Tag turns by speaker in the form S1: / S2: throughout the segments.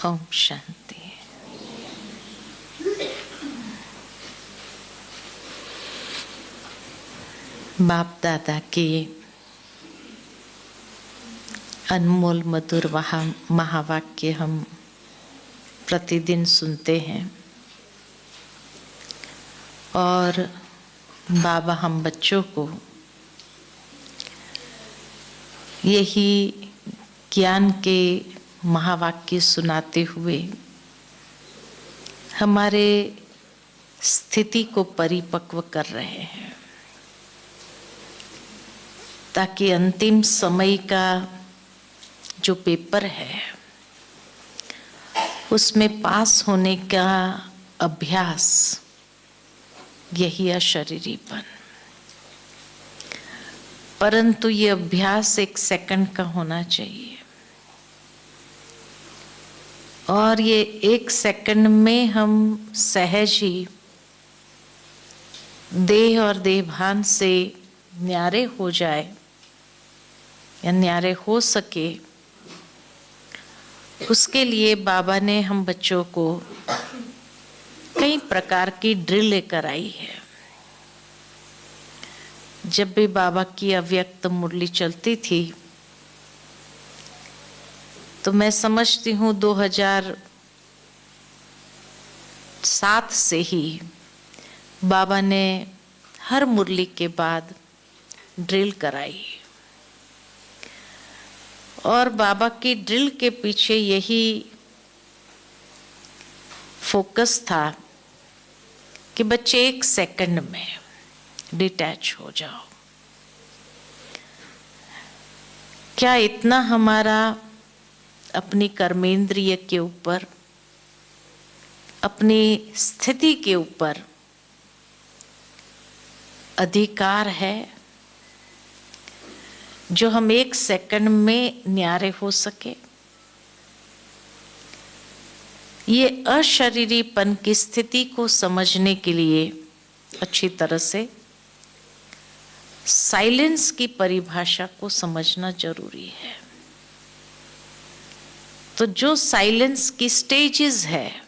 S1: ओम शांति। बाप दादा के अनमोल मधुर महावाक्य हम प्रतिदिन सुनते हैं और बाबा हम बच्चों को यही ज्ञान के महावाक्य सुनाते हुए हमारे स्थिति को परिपक्व कर रहे हैं, ताकि अंतिम समय का जो पेपर है उसमें पास होने का अभ्यास यही अशरीरीपन। परंतु ये अभ्यास 1 सेकंड का होना चाहिए और ये 1 सेकंड में हम सहज ही देह और देहभान से न्यारे हो जाए या न्यारे हो सके, उसके लिए बाबा ने हम बच्चों को कई प्रकार की ड्रिल लेकर आई है। जब भी बाबा की अव्यक्त मुरली चलती थी तो मैं समझती हूँ 2007 से ही बाबा ने हर मुरली के बाद ड्रिल कराई और बाबा की ड्रिल के पीछे यही फोकस था कि बच्चे 1 सेकंड में डिटैच हो जाओ। क्या इतना हमारा अपनी कर्मेंद्रिय के ऊपर, अपनी स्थिति के ऊपर अधिकार है जो हम 1 सेकंड में न्यारे हो सके? ये अशरीरीपन की स्थिति को समझने के लिए अच्छी तरह से साइलेंस की परिभाषा को समझना जरूरी है। तो जो साइलेंस की स्टेजेस है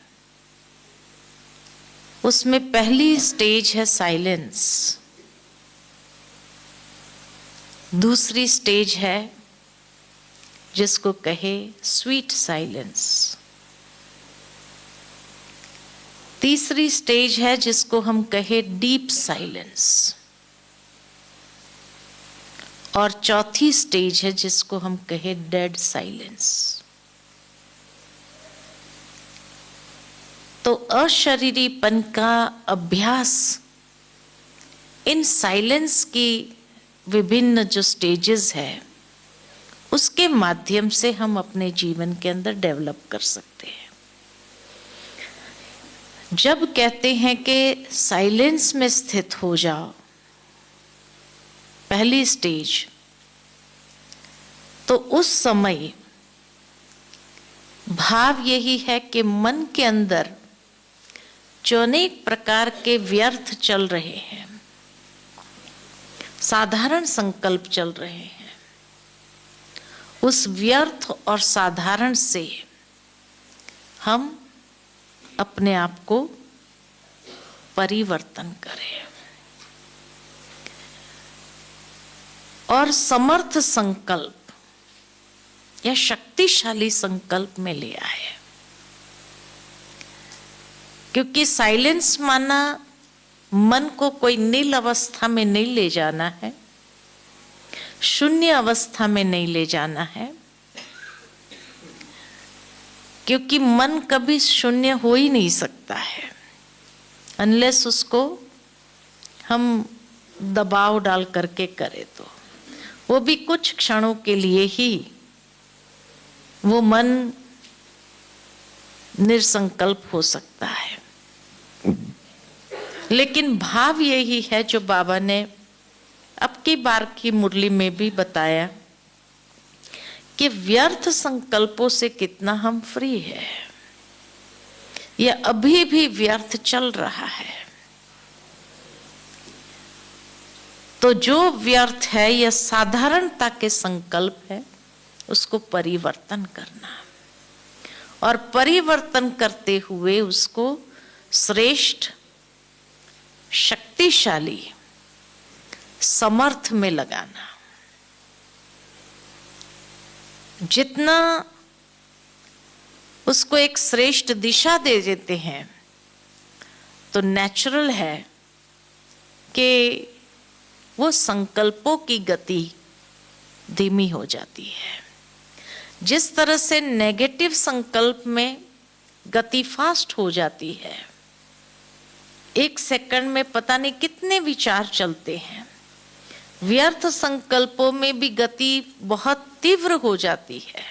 S1: उसमें पहली स्टेज है साइलेंस, दूसरी स्टेज है जिसको कहे स्वीट साइलेंस, तीसरी स्टेज है जिसको हम कहे डीप साइलेंस और चौथी स्टेज है जिसको हम कहे डेड साइलेंस। तो अशरीरीपन का अभ्यास इन साइलेंस की विभिन्न जो स्टेजेस है उसके माध्यम से हम अपने जीवन के अंदर डेवलप कर सकते हैं। जब कहते हैं कि साइलेंस में स्थित हो जाओ, पहली स्टेज, तो उस समय भाव यही है कि मन के अंदर जो अनेक प्रकार के व्यर्थ चल रहे हैं, साधारण संकल्प चल रहे हैं, उस व्यर्थ और साधारण से हम अपने आप को परिवर्तन करें और समर्थ संकल्प या शक्तिशाली संकल्प में ले आए। क्योंकि साइलेंस माना मन को कोई नील अवस्था में नहीं ले जाना है, शून्य अवस्था में नहीं ले जाना है, क्योंकि मन कभी शून्य हो ही नहीं सकता है अनलेस उसको हम दबाव डाल करके करें, तो वो भी कुछ क्षणों के लिए ही वो मन निरसंकल्प हो सकता है। लेकिन भाव यही है जो बाबा ने अब की बार की मुरली में भी बताया कि व्यर्थ संकल्पों से कितना हम फ्री है। यह अभी भी व्यर्थ चल रहा है, तो जो व्यर्थ है यह साधारणता के संकल्प है, उसको परिवर्तन करना और परिवर्तन करते हुए उसको श्रेष्ठ, शक्तिशाली, समर्थ में लगाना। जितना उसको एक श्रेष्ठ दिशा दे देते हैं तो नेचुरल है कि वो संकल्पों की गति धीमी हो जाती है। जिस तरह से नेगेटिव संकल्प में गति फास्ट हो जाती है, एक सेकंड में पता नहीं कितने विचार चलते हैं, व्यर्थ संकल्पों में भी गति बहुत तीव्र हो जाती है।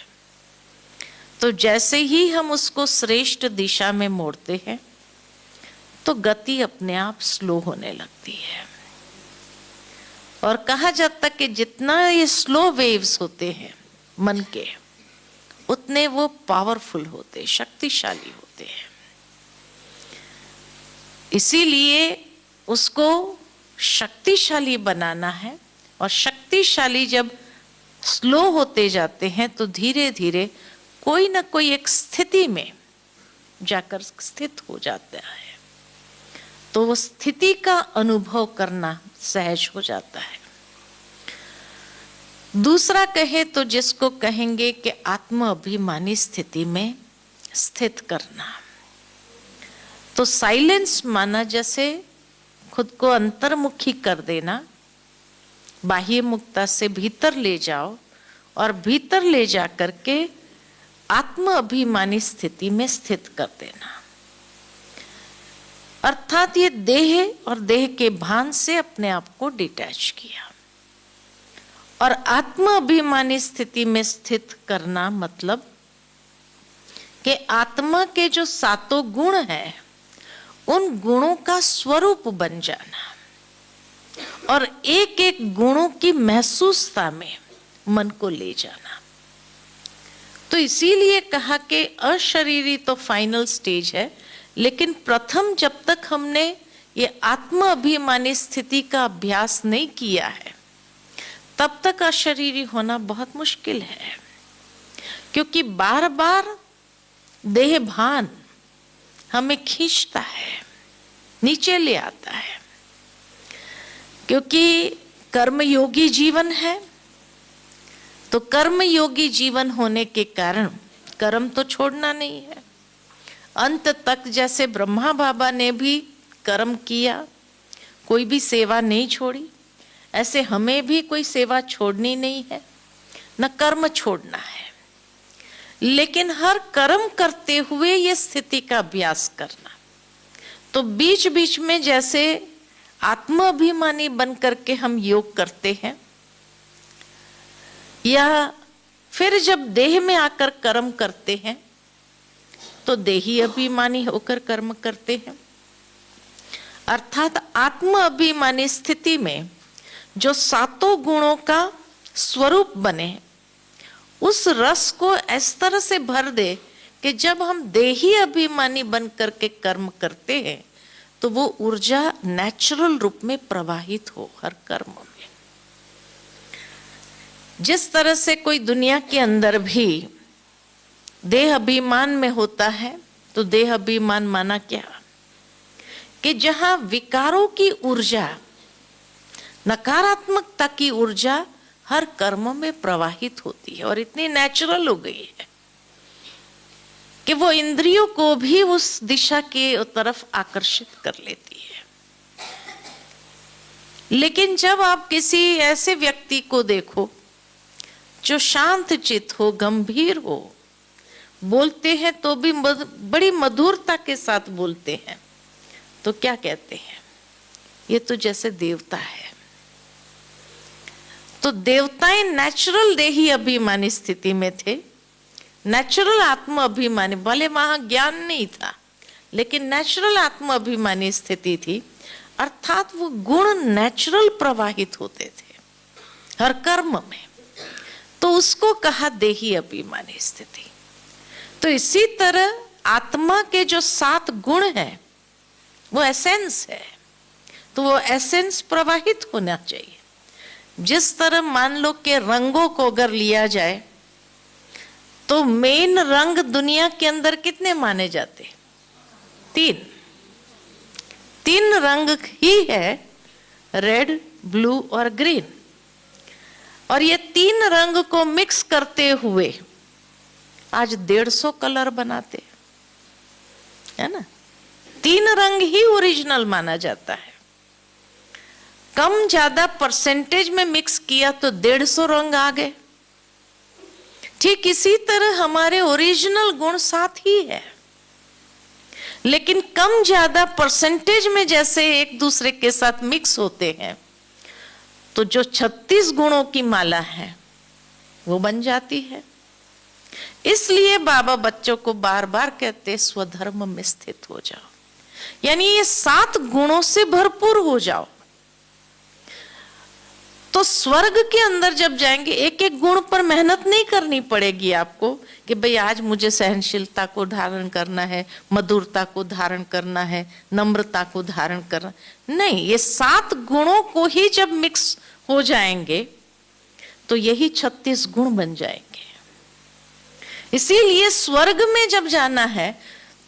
S1: तो जैसे ही हम उसको श्रेष्ठ दिशा में मोड़ते हैं तो गति अपने आप स्लो होने लगती है। और कहा जाता है कि जितना ये स्लो वेव्स होते हैं मन के, उतने वो पावरफुल होते, शक्तिशाली होते हैं। इसीलिए उसको शक्तिशाली बनाना है, और शक्तिशाली जब स्लो होते जाते हैं तो धीरे धीरे कोई ना कोई एक स्थिति में जाकर स्थित हो जाता है, तो वो स्थिति का अनुभव करना सहज हो जाता है। दूसरा कहे तो जिसको कहेंगे कि आत्म अभिमानी स्थिति में स्थित करना, तो साइलेंस माना जैसे खुद को अंतर्मुखी कर देना, बाह्य मुक्ता से भीतर ले जाओ और भीतर ले जा करके आत्म अभिमानी स्थिति में स्थित कर देना। अर्थात ये देह और देह के भान से अपने आप को डिटैच किया। और आत्म अभिमानी स्थिति में स्थित करना मतलब कि आत्मा के जो सातों गुण हैं, उन गुणों का स्वरूप बन जाना और एक एक गुणों की महसूसता में मन को ले जाना। तो इसीलिए कहा कि अशरीरी तो फाइनल स्टेज है, लेकिन प्रथम जब तक हमने ये आत्म अभिमानी स्थिति का अभ्यास नहीं किया है, तब तक अशरीरी होना बहुत मुश्किल है। क्योंकि बार बार देह भान हमें खींचता है, नीचे ले आता है। क्योंकि कर्मयोगी जीवन है, तो कर्मयोगी जीवन होने के कारण कर्म तो छोड़ना नहीं है। अंत तक जैसे ब्रह्मा बाबा ने भी कर्म किया, कोई भी सेवा नहीं छोड़ी, ऐसे हमें भी कोई सेवा छोड़नी नहीं है, न कर्म छोड़ना है। लेकिन हर कर्म करते हुए ये स्थिति का अभ्यास करना। तो बीच बीच में जैसे आत्म अभिमानी बन करके हम योग करते हैं, या फिर जब देह में आकर कर्म करते हैं तो देही अभिमानी होकर कर्म करते हैं। अर्थात आत्म अभिमानी स्थिति में जो सातों गुणों का स्वरूप बने, उस रस को इस तरह से भर दे कि जब हम देही अभिमानी बन करके कर्म करते हैं तो वो ऊर्जा नेचुरल रूप में प्रवाहित हो हर कर्म में। जिस तरह से कोई दुनिया के अंदर भी देह अभिमान में होता है, तो देह अभिमान माना क्या कि जहां विकारों की ऊर्जा, नकारात्मकता की ऊर्जा हर कर्म में प्रवाहित होती है और इतनी नेचुरल हो गई है कि वो इंद्रियों को भी उस दिशा के तरफ आकर्षित कर लेती है। लेकिन जब आप किसी ऐसे व्यक्ति को देखो जो शांत चित्त हो, गंभीर हो, बोलते हैं तो भी बड़ी मधुरता के साथ बोलते हैं, तो क्या कहते हैं, ये तो जैसे देवता है। तो देवताएं नेचुरल देही अभिमानी स्थिति में थे, नेचुरल आत्म अभिमानी, भले वहां ज्ञान नहीं था लेकिन नेचुरल आत्म अभिमानी स्थिति थी। अर्थात वो गुण नेचुरल प्रवाहित होते थे हर कर्म में, तो उसको कहा देही अभिमानी स्थिति। तो इसी तरह आत्मा के जो 7 गुण हैं वो एसेंस है, तो वो एसेंस प्रवाहित होना चाहिए। जिस तरह मान लो कि रंगों को अगर लिया जाए तो मेन रंग दुनिया के अंदर कितने माने जाते? 3 रंग ही है, रेड, ब्लू और ग्रीन। और ये 3 रंग को मिक्स करते हुए आज 150 कलर बनाते है ना। 3 रंग ही ओरिजिनल माना जाता है। कम ज्यादा परसेंटेज में मिक्स किया तो 150 रंग आ गए। ठीक इसी तरह हमारे ओरिजिनल गुण 7 ही है, लेकिन कम ज्यादा परसेंटेज में जैसे एक दूसरे के साथ मिक्स होते हैं तो जो 36 गुणों की माला है वो बन जाती है। इसलिए बाबा बच्चों को बार बार कहते स्वधर्म में स्थित हो जाओ, यानी ये 7 गुणों से भरपूर हो जाओ। तो स्वर्ग के अंदर जब जाएंगे एक एक गुण पर मेहनत नहीं करनी पड़ेगी आपको कि भाई आज मुझे सहनशीलता को धारण करना है, मधुरता को धारण करना है, नम्रता को धारण करना, नहीं, ये 7 गुणों को ही जब मिक्स हो जाएंगे तो यही 36 गुण बन जाएंगे। इसीलिए स्वर्ग में जब जाना है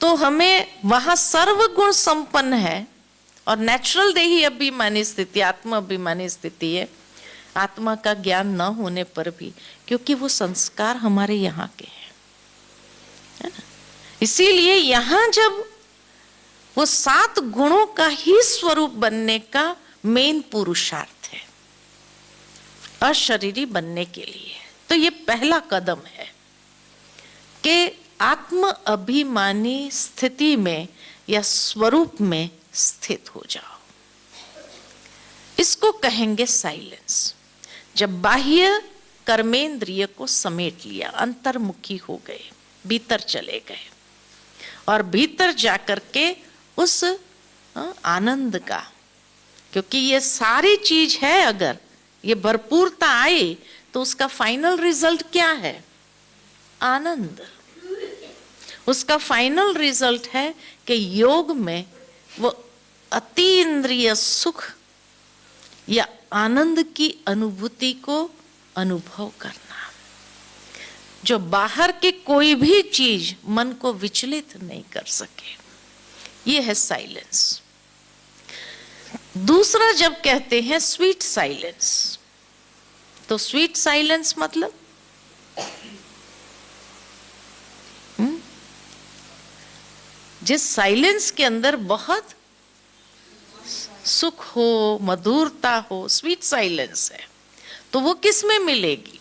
S1: तो हमें वहां सर्वगुण संपन्न है और नेचुरल देही अभिमानी स्थिति, आत्मा अभिमानी स्थिति है, आत्मा का ज्ञान न होने पर भी, क्योंकि वो संस्कार हमारे यहाँ के हैं, है ना। इसीलिए यहां जब वो 7 गुणों का ही स्वरूप बनने का मेन पुरुषार्थ है अशरीरी बनने के लिए, तो ये पहला कदम है कि आत्म अभिमानी स्थिति में या स्वरूप में स्थित हो जाओ। इसको कहेंगे साइलेंस। जब बाह्य कर्मेंद्रिय को समेट लिया, अंतर्मुखी हो गए, भीतर चले गए और भीतर जाकर के उस आनंद का, क्योंकि ये सारी चीज है, अगर ये भरपूरता आए तो उसका फाइनल रिजल्ट क्या है? आनंद। उसका फाइनल रिजल्ट है कि योग में वो अति इंद्रिय सुख या आनंद की अनुभूति को अनुभव करना, जो बाहर के कोई भी चीज मन को विचलित नहीं कर सके। ये है साइलेंस। दूसरा जब कहते हैं स्वीट साइलेंस, तो स्वीट साइलेंस मतलब जिस साइलेंस के अंदर बहुत सुख हो, मधुरता हो, स्वीट साइलेंस है, तो वो किस में मिलेगी?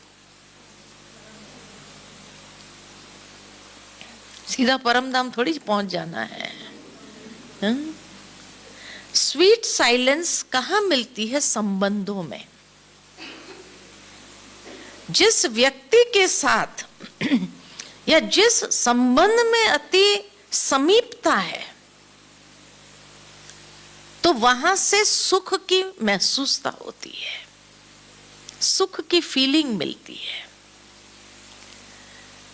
S1: सीधा परम धाम थोड़ी पहुंच जाना है। स्वीट साइलेंस कहाँ मिलती है? संबंधों में। जिस व्यक्ति के साथ या जिस संबंध में अति समीपता है तो वहां से सुख की महसूसता होती है, सुख की फीलिंग मिलती है।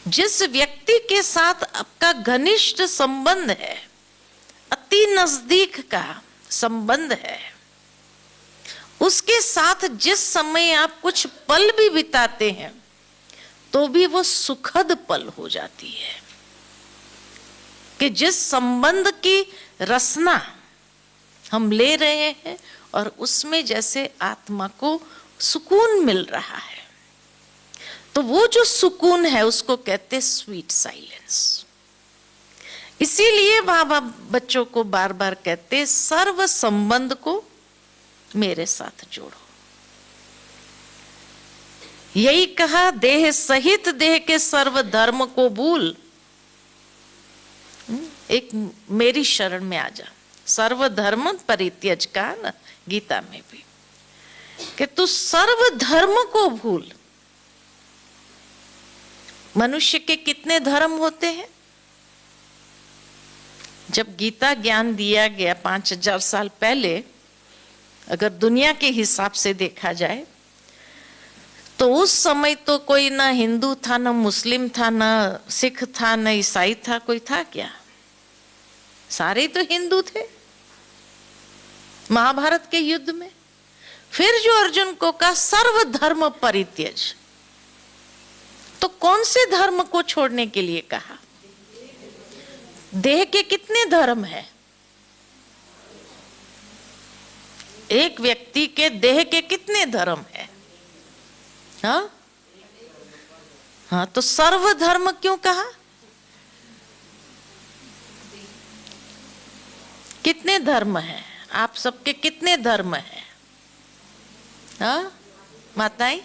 S1: जिस व्यक्ति के साथ आपका घनिष्ठ संबंध है, अति नजदीक का संबंध है, उसके साथ जिस समय आप कुछ पल भी बिताते हैं तो भी वो सुखद पल हो जाती है। कि जिस संबंध की रसना हम ले रहे हैं और उसमें जैसे आत्मा को सुकून मिल रहा है, तो वो जो सुकून है उसको कहते स्वीट साइलेंस। इसीलिए बाबा बच्चों को बार बार कहते सर्व संबंध को मेरे साथ जोड़ो। यही कहा, देह सहित देह के सर्व धर्म को भूल, एक मेरी शरण में आ जा, सर्व धर्म परित्यज का ना गीता में भी, कि तू सर्व धर्म को भूल। मनुष्य के कितने धर्म होते हैं? जब गीता ज्ञान दिया गया 5000 साल पहले, अगर दुनिया के हिसाब से देखा जाए तो उस समय तो कोई ना हिंदू था, ना मुस्लिम था, ना सिख था, ना ईसाई था, कोई था क्या? सारे तो हिंदू थे महाभारत के युद्ध में। फिर जो अर्जुन को कहा सर्व धर्म परित्यज, तो कौन से धर्म को छोड़ने के लिए कहा? देह के कितने धर्म है? एक व्यक्ति के देह के कितने धर्म है? हाँ हाँ, तो सर्वधर्म क्यों कहा? कितने धर्म हैं? आप सबके कितने धर्म हैं? हाँ माताएं,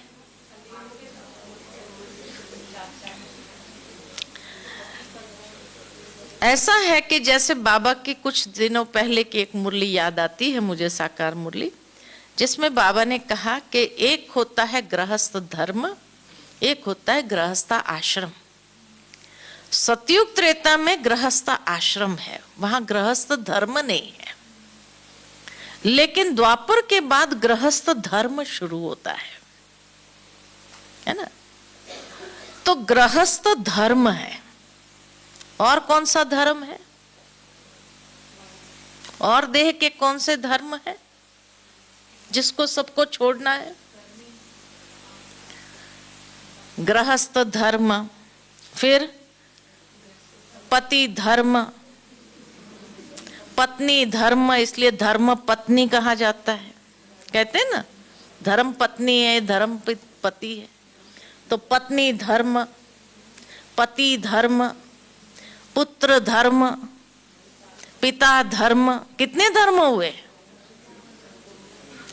S1: ऐसा है कि जैसे बाबा की कुछ दिनों पहले की एक मुरली याद आती है मुझे, साकार मुरली, जिसमें बाबा ने कहा कि एक होता है गृहस्थ धर्म, एक होता है गृहस्थ आश्रम। सतयुग त्रेता में गृहस्थ आश्रम है, वहां गृहस्थ धर्म नहीं है। लेकिन द्वापर के बाद गृहस्थ धर्म शुरू होता है ना? तो गृहस्थ धर्म है। और कौन सा धर्म है? और देह के कौन से धर्म है जिसको सबको छोड़ना है? गृहस्थ धर्म, फिर पति धर्म, पत्नी धर्म, इसलिए धर्म पत्नी कहा जाता है। कहते हैं ना, धर्म पत्नी है, धर्म पति है। तो पत्नी धर्म, पति धर्म, पुत्र धर्म, पिता धर्म, कितने धर्म हुए?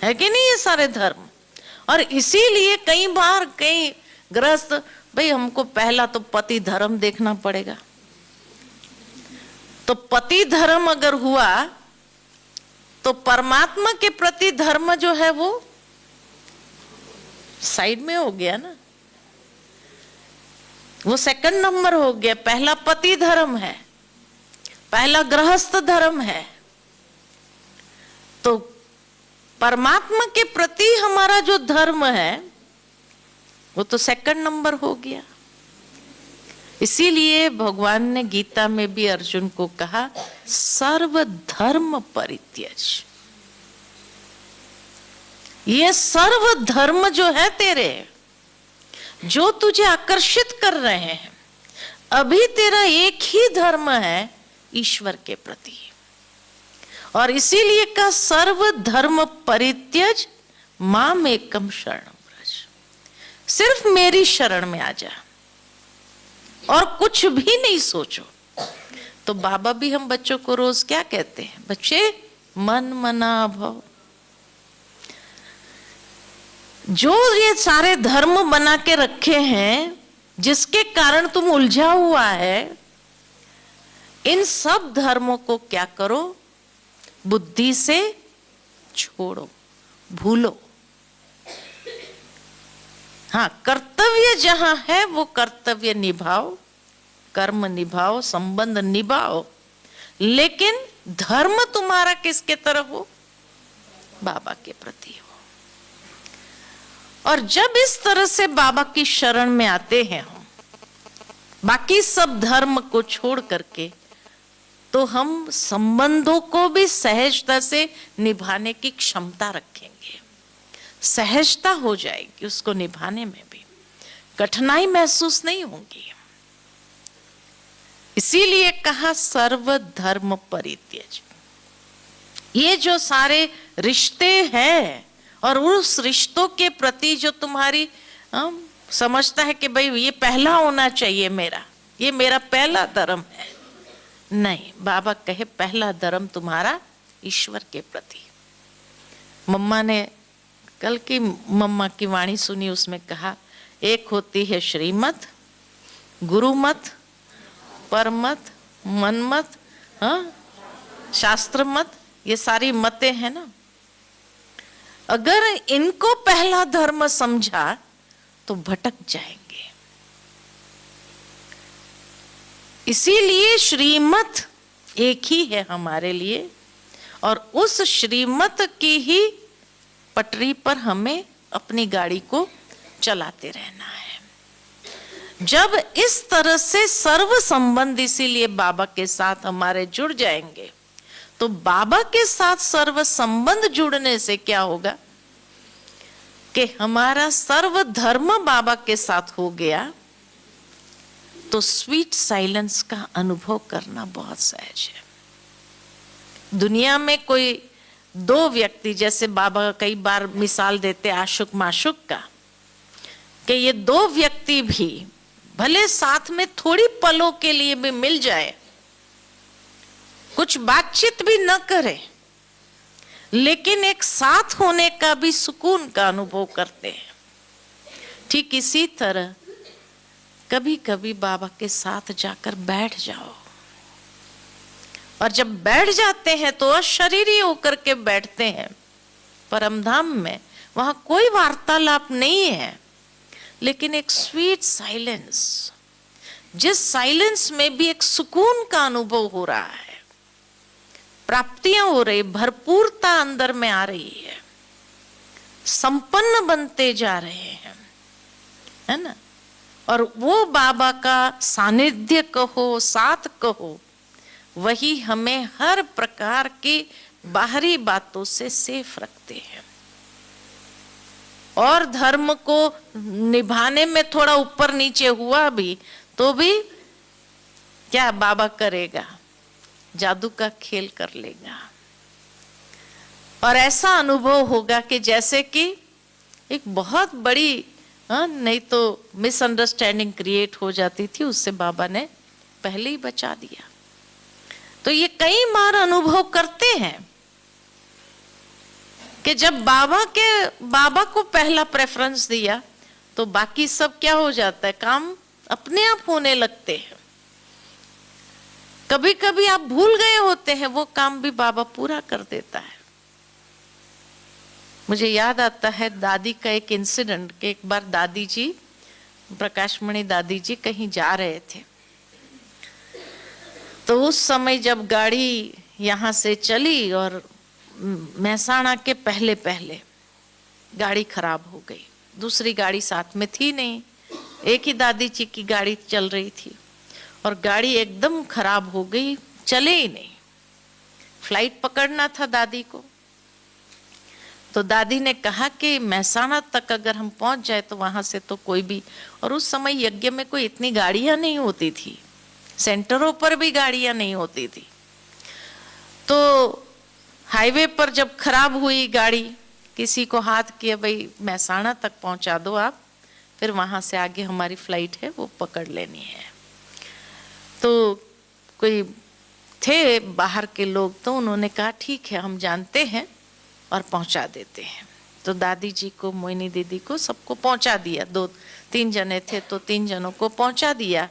S1: है कि नहीं ये सारे धर्म? और इसीलिए कई बार कई गृहस्थ, भाई हमको पहला तो पति धर्म देखना पड़ेगा। तो पति धर्म अगर हुआ तो परमात्मा के प्रति धर्म जो है वो साइड में हो गया ना, वो सेकंड नंबर हो गया। पहला पति धर्म है, पहला गृहस्थ धर्म है। तो परमात्मा के प्रति हमारा जो धर्म है वो तो सेकंड नंबर हो गया। इसीलिए भगवान ने गीता में भी अर्जुन को कहा, सर्व धर्म परित्यज। ये सर्व धर्म जो है तेरे, जो तुझे आकर्षित कर रहे हैं, अभी तेरा एक ही धर्म है ईश्वर के प्रति। और इसीलिए का सर्व धर्म परित्यज माम एकम शरणम व्रज। सिर्फ मेरी शरण में आ जा और कुछ भी नहीं सोचो। तो बाबा भी हम बच्चों को रोज क्या कहते हैं? बच्चे मन मना भव। जो ये सारे धर्म बना के रखे हैं जिसके कारण तुम उलझा हुआ है, इन सब धर्मों को क्या करो? बुद्धि से छोड़ो, भूलो। हाँ, कर्तव्य जहां है वो कर्तव्य निभाओ, कर्म निभाओ, संबंध निभाओ, लेकिन धर्म तुम्हारा किसके तरफ हो? बाबा के प्रति हो। और जब इस तरह से बाबा की शरण में आते हैं हम, बाकी सब धर्म को छोड़ करके, तो हम संबंधों को भी सहजता से निभाने की क्षमता रखेंगे। सहजता हो जाएगी उसको निभाने में भी, कठिनाई महसूस नहीं होगी। इसीलिए कहा सर्व धर्म परित्यज। ये जो सारे रिश्ते हैं और उस रिश्तों के प्रति जो तुम्हारी समझता है कि भाई ये पहला होना चाहिए मेरा, ये मेरा पहला धर्म है, नहीं, बाबा कहे पहला धर्म तुम्हारा ईश्वर के प्रति। मम्मा ने कल की मम्मा की वाणी सुनी, उसमें कहा एक होती है श्रीमत, गुरुमत, परमत, मनमत, हाँ, शास्त्र मत, ये सारी मतें हैं ना। अगर इनको पहला धर्म समझा तो भटक जाएंगे। इसीलिए श्रीमत एक ही है हमारे लिए, और उस श्रीमत की ही पटरी पर हमें अपनी गाड़ी को चलाते रहना है। जब इस तरह से सर्व संबंध इसीलिए बाबा के साथ हमारे जुड़ जाएंगे, तो बाबा के साथ सर्व संबंध जुड़ने से क्या होगा कि हमारा सर्व धर्म बाबा के साथ हो गया, तो स्वीट साइलेंस का अनुभव करना बहुत सहज है। दुनिया में कोई दो व्यक्ति, जैसे बाबा कई बार मिसाल देते आशुक माशुक का, कि ये दो व्यक्ति भी भले साथ में थोड़ी पलों के लिए भी मिल जाए, कुछ बातचीत भी न करे, लेकिन एक साथ होने का भी सुकून का अनुभव करते हैं। ठीक इसी तरह कभी कभी बाबा के साथ जाकर बैठ जाओ, और जब बैठ जाते हैं तो अशरीरी होकर के बैठते हैं परमधाम में। वहां कोई वार्तालाप नहीं है, लेकिन एक स्वीट साइलेंस, जिस साइलेंस में भी एक सुकून का अनुभव हो रहा है, प्राप्तियां हो रही, भरपूरता अंदर में आ रही है, संपन्न बनते जा रहे हैं, है ना। और वो बाबा का सानिध्य कहो, साथ कहो, वही हमें हर प्रकार की बाहरी बातों से सेफ रखते हैं। और धर्म को निभाने में थोड़ा ऊपर नीचे हुआ भी तो भी क्या बाबा करेगा, जादू का खेल कर लेगा। और ऐसा अनुभव होगा कि जैसे कि एक बहुत बड़ी नहीं तो मिसअंडरस्टैंडिंग क्रिएट हो जाती थी, उससे बाबा ने पहले ही बचा दिया। तो ये कई बार अनुभव करते हैं कि जब बाबा को पहला प्रेफरेंस दिया तो बाकी सब क्या हो जाता है, काम अपने आप होने लगते हैं। कभी कभी आप भूल गए होते हैं, वो काम भी बाबा पूरा कर देता है। मुझे याद आता है दादी का एक इंसिडेंट कि एक बार दादी जी, प्रकाशमणि दादी जी कहीं जा रहे थे, तो उस समय जब गाड़ी यहाँ से चली और महसाणा के पहले पहले गाड़ी खराब हो गई, दूसरी गाड़ी साथ में थी नहीं, एक ही दादी जी की गाड़ी चल रही थी और गाड़ी एकदम खराब हो गई, चले ही नहीं। फ्लाइट पकड़ना था दादी को, तो दादी ने कहा कि महसाणा तक अगर हम पहुंच जाए तो वहां से तो कोई भी, और उस समय यज्ञ में कोई इतनी गाड़ियां नहीं होती थी, सेंटरों पर भी गाड़ियां नहीं होती थी। तो हाईवे पर जब खराब हुई गाड़ी, किसी को हाथ किया, भाई महसाणा तक पहुंचा दो आप, फिर वहां से आगे हमारी फ्लाइट है वो पकड़ लेनी है। तो कोई थे बाहर के लोग, तो उन्होंने कहा ठीक है हम जानते हैं और पहुंचा देते हैं। तो दादी जी को, मोहिनी दीदी को, सबको पहुंचा दिया। 2-3 जने थे तो 3 जनों को पहुंचा दिया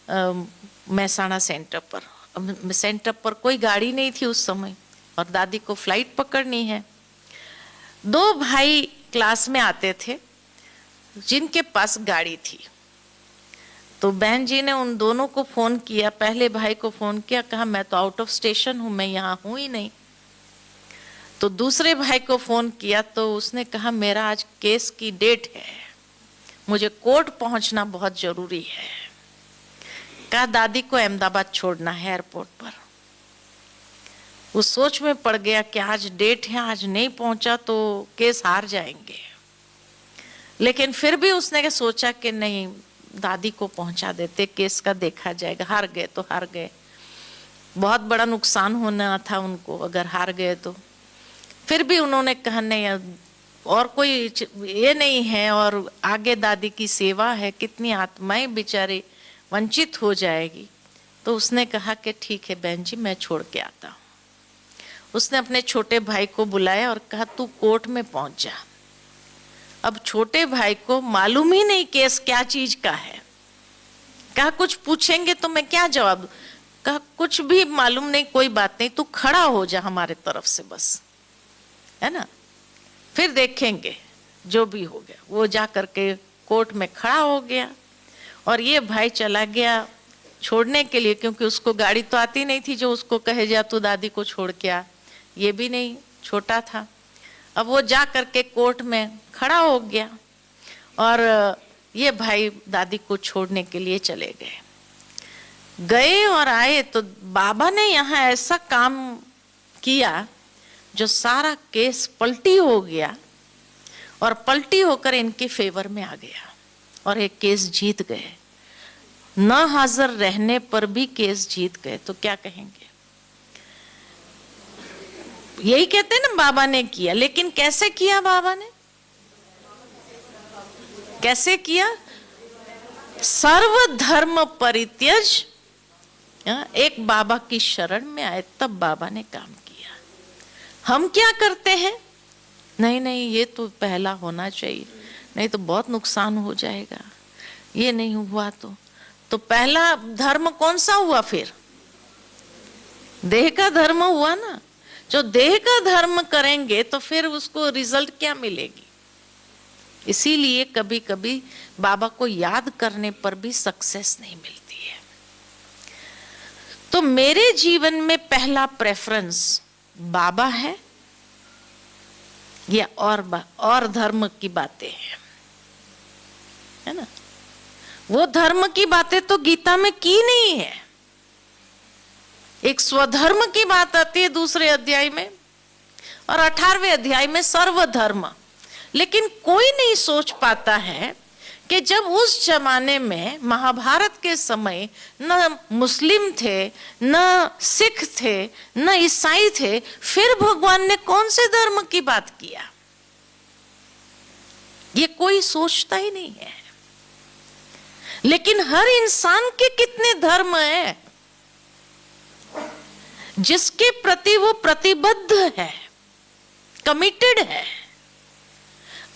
S1: महसाणा सेंटर पर। सेंटर पर कोई गाड़ी नहीं थी उस समय और दादी को फ्लाइट पकड़नी है। 2 भाई क्लास में आते थे जिनके पास गाड़ी थी, तो बहन जी ने उन दोनों को फोन किया। पहले भाई को फोन किया, कहा मैं तो आउट ऑफ स्टेशन हूं, मैं यहाँ हूं ही नहीं। तो दूसरे भाई को फोन किया तो उसने कहा मेरा आज केस की डेट है, मुझे कोर्ट पहुंचना बहुत जरूरी है। कहा दादी को अहमदाबाद छोड़ना है एयरपोर्ट पर। वो सोच में पड़ गया कि आज डेट है, आज नहीं पहुंचा तो केस हार जाएंगे। लेकिन फिर भी उसने सोचा कि नहीं, दादी को पहुंचा देते, केस का देखा जाएगा। हार गए तो हार गए, बहुत बड़ा नुकसान होना था उनको अगर हार गए तो। फिर भी उन्होंने कहा नहीं, और कोई ये नहीं है, और आगे दादी की सेवा है, कितनी आत्माएं बेचारी वंचित हो जाएगी। तो उसने कहा कि ठीक है बहन जी, मैं छोड़ के आता हूँ। उसने अपने छोटे भाई को बुलाया और कहा तू कोर्ट में पहुंच जा। अब छोटे भाई को मालूम ही नहीं केस क्या चीज का है। कहा कुछ पूछेंगे तो मैं क्या जवाब दूं? कहा कुछ भी मालूम नहीं, कोई बात नहीं, तू खड़ा हो जा हमारे तरफ से बस, है ना, फिर देखेंगे जो भी हो गया। वो जा करके कोर्ट में खड़ा हो गया और ये भाई चला गया छोड़ने के लिए, क्योंकि उसको गाड़ी तो आती नहीं थी जो उसको कहे जा तू दादी को छोड़ के आ, ये भी नहीं, छोटा था। अब वो जा करके कोर्ट में खड़ा हो गया और ये भाई दादी को छोड़ने के लिए चले गए और आए तो बाबा ने यहाँ ऐसा काम किया जो सारा केस पलटी हो गया और पलटी होकर इनके फेवर में आ गया और एक केस जीत गए। न हाजिर रहने पर भी केस जीत गए तो क्या कहेंगे? यही कहते हैं ना बाबा ने किया, लेकिन कैसे किया बाबा ने? कैसे किया? सर्व धर्म परित्यज, एक बाबा की शरण में आए, तब बाबा ने काम किया। हम क्या करते हैं? नहीं नहीं, ये तो पहला होना चाहिए, नहीं तो बहुत नुकसान हो जाएगा, ये नहीं हुआ तो पहला धर्म कौन सा हुआ? फिर देह का धर्म हुआ ना। जो देह का धर्म करेंगे तो फिर उसको रिजल्ट क्या मिलेगी? इसीलिए कभी कभी बाबा को याद करने पर भी सक्सेस नहीं मिलती है। तो मेरे जीवन में पहला प्रेफरेंस बाबा है या और धर्म की बातें हैं, है ना? वो धर्म की बातें तो गीता में की नहीं है। एक स्वधर्म की बात आती है दूसरे अध्याय में, और 18वें अध्याय में सर्वधर्म। लेकिन कोई नहीं सोच पाता है कि जब उस जमाने में महाभारत के समय न मुस्लिम थे, न सिख थे, न ईसाई थे, फिर भगवान ने कौन से धर्म की बात किया? ये कोई सोचता ही नहीं है। लेकिन हर इंसान के कितने धर्म हैं जिसके प्रति वो प्रतिबद्ध है, कमिटेड है।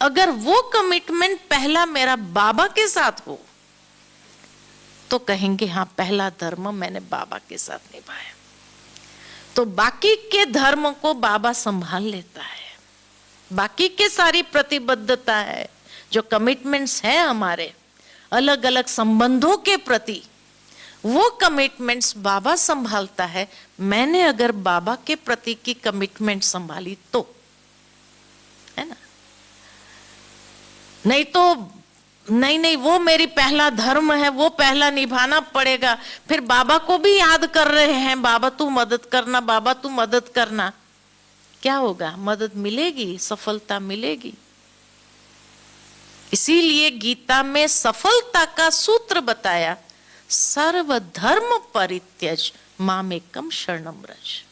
S1: अगर वो कमिटमेंट पहला मेरा बाबा के साथ हो तो कहेंगे हाँ, पहला धर्म मैंने बाबा के साथ निभाया। तो बाकी के धर्म को बाबा संभाल लेता है। बाकी के सारी प्रतिबद्धता है, जो कमिटमेंट्स हैं हमारे अलग अलग संबंधों के प्रति, वो कमिटमेंट्स बाबा संभालता है। मैंने अगर बाबा के प्रति की कमिटमेंट संभाली तो, है ना? नहीं तो नहीं, वो मेरी पहला धर्म है, वो पहला निभाना पड़ेगा। फिर बाबा को भी याद कर रहे हैं, बाबा तू मदद करना, बाबा तू मदद करना। क्या होगा? मदद मिलेगी, सफलता मिलेगी। इसीलिए गीता में सफलता का सूत्र बताया, सर्वधर्म परित्यज मामेकम शरणम व्रज।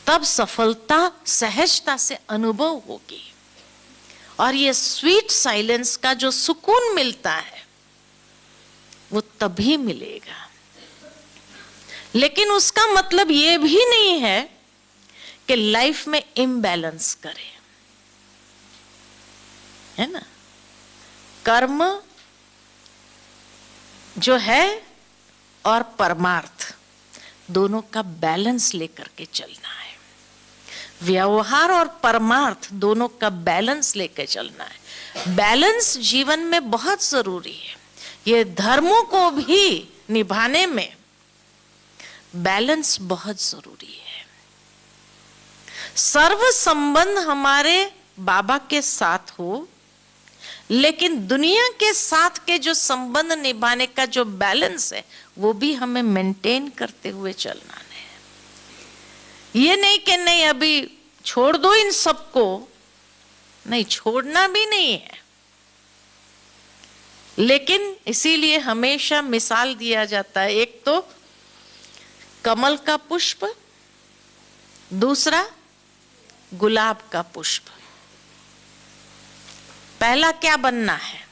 S1: तब सफलता सहजता से अनुभव होगी। और ये स्वीट साइलेंस का जो सुकून मिलता है वो तभी मिलेगा। लेकिन उसका मतलब ये भी नहीं है कि लाइफ में इम्बैलेंस करें, है ना? कर्म जो है और परमार्थ दोनों का बैलेंस लेकर के चलना है। व्यवहार और परमार्थ दोनों का बैलेंस लेकर चलना है। बैलेंस जीवन में बहुत जरूरी है। ये धर्मों को भी निभाने में बैलेंस बहुत जरूरी है। सर्व संबंध हमारे बाबा के साथ हो, लेकिन दुनिया के साथ के जो संबंध निभाने का जो बैलेंस है वो भी हमें मेंटेन करते हुए चलना है। ये नहीं कि नहीं अभी छोड़ दो इन सबको, नहीं, छोड़ना भी नहीं है। लेकिन इसीलिए हमेशा मिसाल दिया जाता है, एक तो कमल का पुष्प, दूसरा गुलाब का पुष्प। पहला क्या बनना है?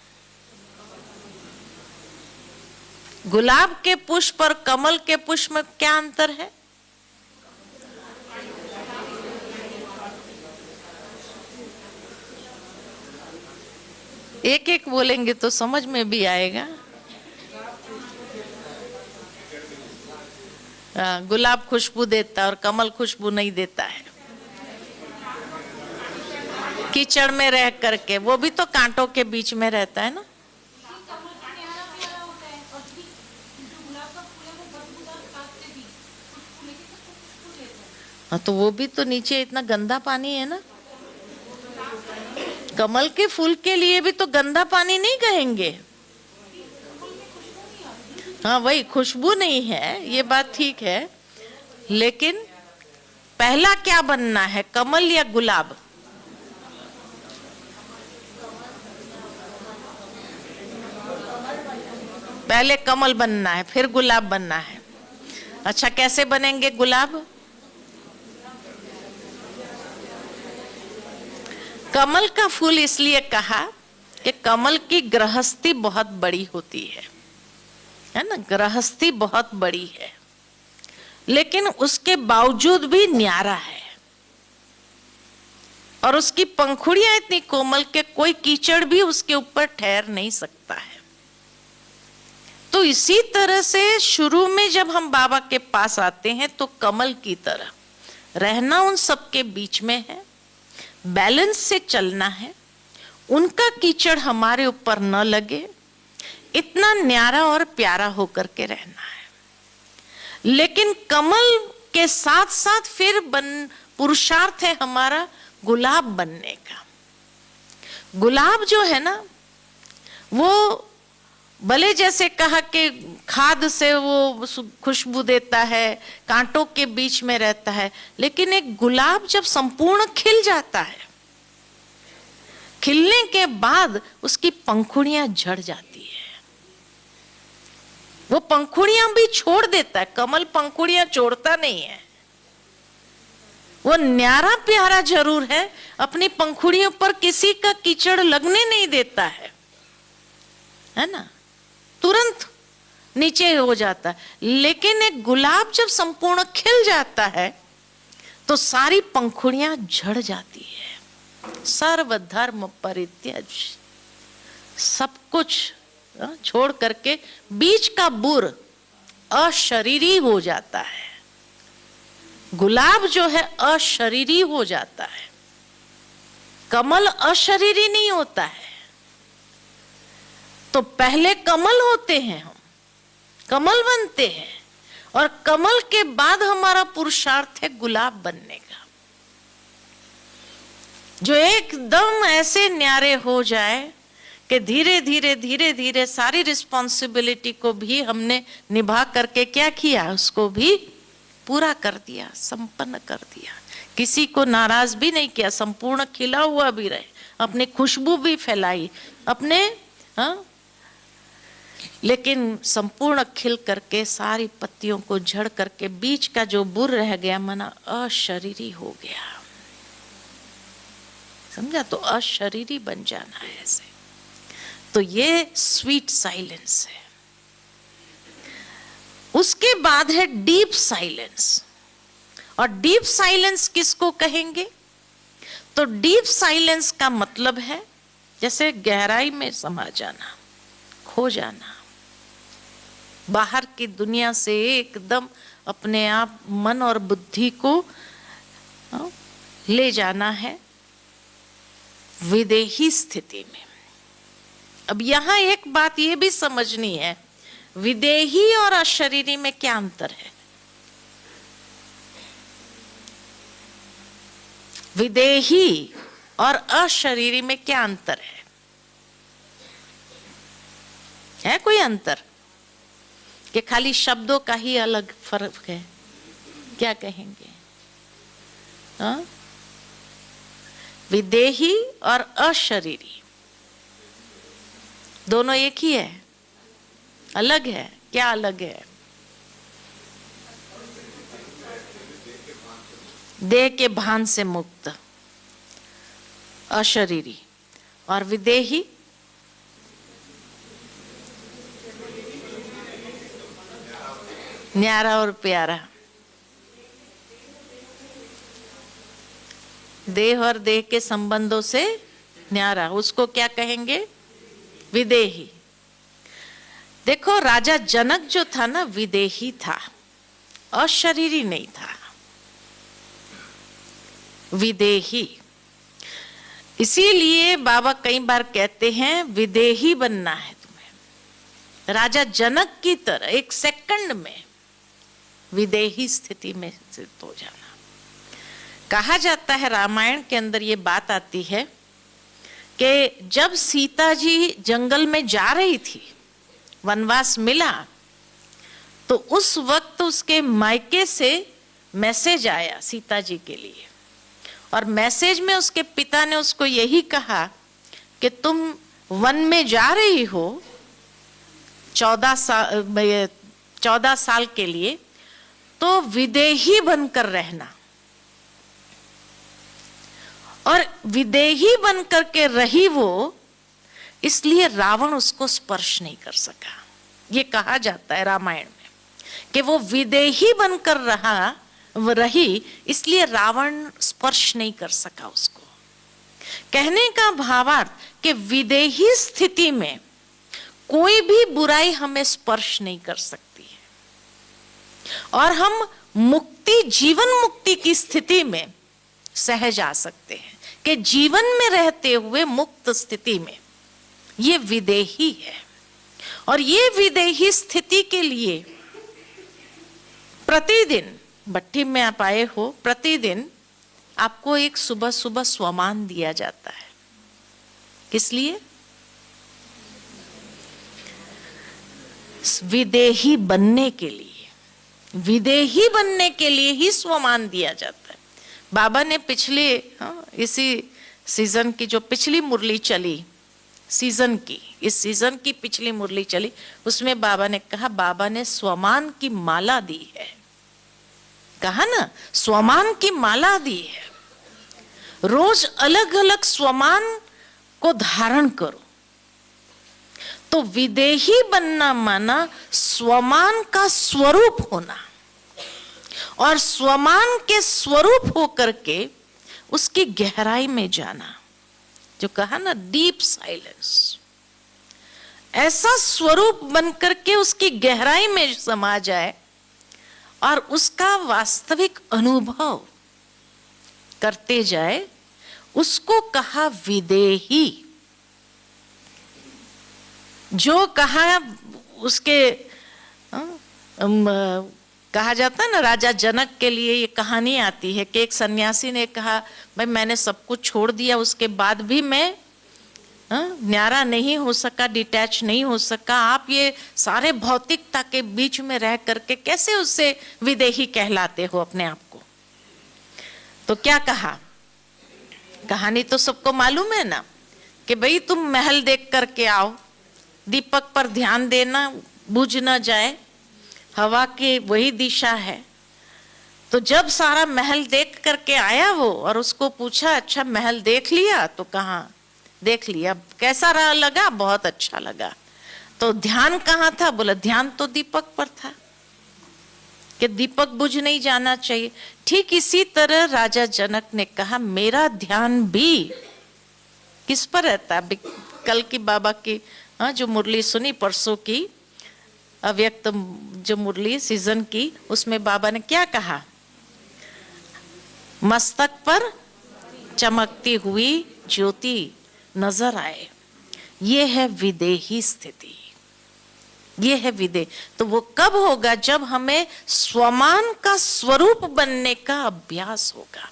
S1: गुलाब के पुष्प और कमल के पुष्प में क्या अंतर है? एक एक बोलेंगे तो समझ में भी आएगा। गुलाब खुशबू देता है और कमल खुशबू नहीं देता है। कीचड़ में रह करके, वो भी तो कांटों के बीच में रहता है ना। हाँ, तो वो भी तो नीचे इतना गंदा पानी है ना। कमल के फूल के लिए भी तो गंदा पानी नहीं कहेंगे। हाँ, वही खुशबू नहीं है, ये बात ठीक है। लेकिन पहला क्या बनना है, कमल या गुलाब? पहले कमल बनना है, फिर गुलाब बनना है। अच्छा, कैसे बनेंगे गुलाब? कमल का फूल इसलिए कहा कि कमल की गृहस्थी बहुत बड़ी होती है ना, गृहस्थी बहुत बड़ी है, लेकिन उसके बावजूद भी न्यारा है और उसकी पंखुड़ियां इतनी कोमल के कोई कीचड़ भी उसके ऊपर ठहर नहीं सकता है। तो इसी तरह से शुरू में जब हम बाबा के पास आते हैं तो कमल की तरह रहना उन सबके बीच में है, बैलेंस से चलना है, उनका कीचड़ हमारे ऊपर न लगे, इतना न्यारा और प्यारा होकर के रहना है। लेकिन कमल के साथ साथ फिर पुरुषार्थ है हमारा गुलाब बनने का। गुलाब जो है ना, वो भले जैसे कहा कि खाद से वो खुशबू देता है, कांटों के बीच में रहता है, लेकिन एक गुलाब जब संपूर्ण खिल जाता है, खिलने के बाद उसकी पंखुड़ियां झड़ जाती है, वो पंखुड़ियां भी छोड़ देता है। कमल पंखुड़ियां छोड़ता नहीं है, वो न्यारा प्यारा जरूर है, अपनी पंखुड़ियों पर किसी का कीचड़ लगने नहीं देता है ना, तुरंत नीचे हो जाता है। लेकिन एक गुलाब जब संपूर्ण खिल जाता है तो सारी पंखुड़ियां झड़ जाती है। सर्वधर्म परित्यज, सब कुछ छोड़ करके बीच का बुर अशरीरी हो जाता है। गुलाब जो है अशरीरी हो जाता है, कमल अशरीरी नहीं होता है। तो पहले कमल होते हैं, हम कमल बनते हैं, और कमल के बाद हमारा पुरुषार्थ है गुलाब बनने का, जो एकदम ऐसे न्यारे हो जाए कि धीरे धीरे धीरे धीरे सारी रिस्पॉन्सिबिलिटी को भी हमने निभा करके क्या किया, उसको भी पूरा कर दिया, संपन्न कर दिया, किसी को नाराज भी नहीं किया, संपूर्ण खिला हुआ भी रहे, अपनी खुशबू भी फैलाई अपने, लेकिन संपूर्ण खिल करके सारी पत्तियों को झड़ करके बीच का जो बुर रह गया मना अशरीरी हो गया। समझा? तो अशरीरी बन जाना है ऐसे। तो ये स्वीट साइलेंस है। उसके बाद है डीप साइलेंस। और डीप साइलेंस किसको कहेंगे? तो डीप साइलेंस का मतलब है जैसे गहराई में समा जाना, खो जाना, बाहर की दुनिया से एकदम अपने आप मन और बुद्धि को ले जाना है विदेही स्थिति में। अब यहां एक बात यह भी समझनी है, विदेही और अशरीरी में क्या अंतर है? विदेही और अशरीरी में क्या अंतर है? है कोई अंतर कि खाली शब्दों का ही अलग फर्क है? क्या कहेंगे? विदेही और अशरीरी दोनों एक ही है, अलग है? क्या अलग है? देह के भान से मुक्त अशरीरी, और विदेही न्यारा और प्यारा। देह और देह के संबंधों से न्यारा, उसको क्या कहेंगे? विदेही। देखो, राजा जनक जो था ना, विदेही था, अशरीरी नहीं था, विदेही। इसीलिए बाबा कई बार कहते हैं विदेही बनना है तुम्हें, राजा जनक की तरह एक सेकंड में विदेही स्थिति में स्थित हो जाना। कहा जाता है, रामायण के अंदर ये बात आती है कि जब सीता जी जंगल में जा रही थी, वनवास मिला, तो उस वक्त उसके मायके से मैसेज आया सीता जी के लिए, और मैसेज में उसके पिता ने उसको यही कहा कि तुम वन में जा रही हो 14 साल के लिए, तो विदेही बनकर रहना, और विदेही बनकर के रही वो, इसलिए रावण उसको स्पर्श नहीं कर सका। ये कहा जाता है रामायण में कि वो विदेही बनकर रही, इसलिए रावण स्पर्श नहीं कर सका उसको। कहने का भावार्थ कि विदेही स्थिति में कोई भी बुराई हमें स्पर्श नहीं कर सकती है, और हम मुक्ति, जीवन मुक्ति की स्थिति में सहज आ सकते हैं कि जीवन में रहते हुए मुक्त स्थिति में ये विदेही है। और ये विदेही स्थिति के लिए प्रतिदिन, भट्टी में आप आए हो, प्रतिदिन आपको एक सुबह सुबह स्वमान दिया जाता है। किस लिए? विदेही बनने के लिए, विदेही बनने के लिए ही स्वमान दिया जाता है। बाबा ने पिछले इसी सीजन की जो पिछली मुरली चली, सीजन की, इस सीजन की पिछली मुरली चली, उसमें बाबा ने कहा, बाबा ने स्वमान की माला दी है। कहा ना, स्वमान की माला दी है। रोज अलग अलग स्वमान को धारण करो। तो विदेही बनना माना स्वमान का स्वरूप होना, और स्वमान के स्वरूप होकर के उसकी गहराई में जाना। जो कहा ना, डीप साइलेंस, ऐसा स्वरूप बनकर के उसकी गहराई में समा जाए और उसका वास्तविक अनुभव करते जाए, उसको कहा विदेही। जो कहा उसके कहा जाता है ना, राजा जनक के लिए ये कहानी आती है कि एक सन्यासी ने कहा, भाई मैंने सब कुछ छोड़ दिया, उसके बाद भी मैं न्यारा नहीं हो सका, डिटैच नहीं हो सका। आप ये सारे भौतिकता के बीच में रह करके कैसे उससे विदेही कहलाते हो अपने आप को? तो क्या कहा? कहानी तो सबको मालूम है ना, कि भाई तुम महल देख करके आओ, दीपक पर ध्यान देना, बुझ न जाए, हवा की वही दिशा है। तो जब सारा महल देख करके आया वो, और उसको पूछा, अच्छा महल देख लिया? तो कहा देख लिया। कैसा रहा? लगा बहुत अच्छा लगा। तो ध्यान कहाँ था? बोला ध्यान तो दीपक पर था, कि दीपक बुझ नहीं जाना चाहिए। ठीक इसी तरह राजा जनक ने कहा, मेरा ध्यान भी किस पर रहता है? कल की बाबा की जो मुरली सुनी, परसों की अव्यक्त जो मुरली सीजन की, उसमें बाबा ने क्या कहा? मस्तक पर चमकती हुई ज्योति नजर आए। ये है विदेही स्थिति, ये है विदेह। तो वो कब होगा? जब हमें स्वमान का स्वरूप बनने का अभ्यास होगा।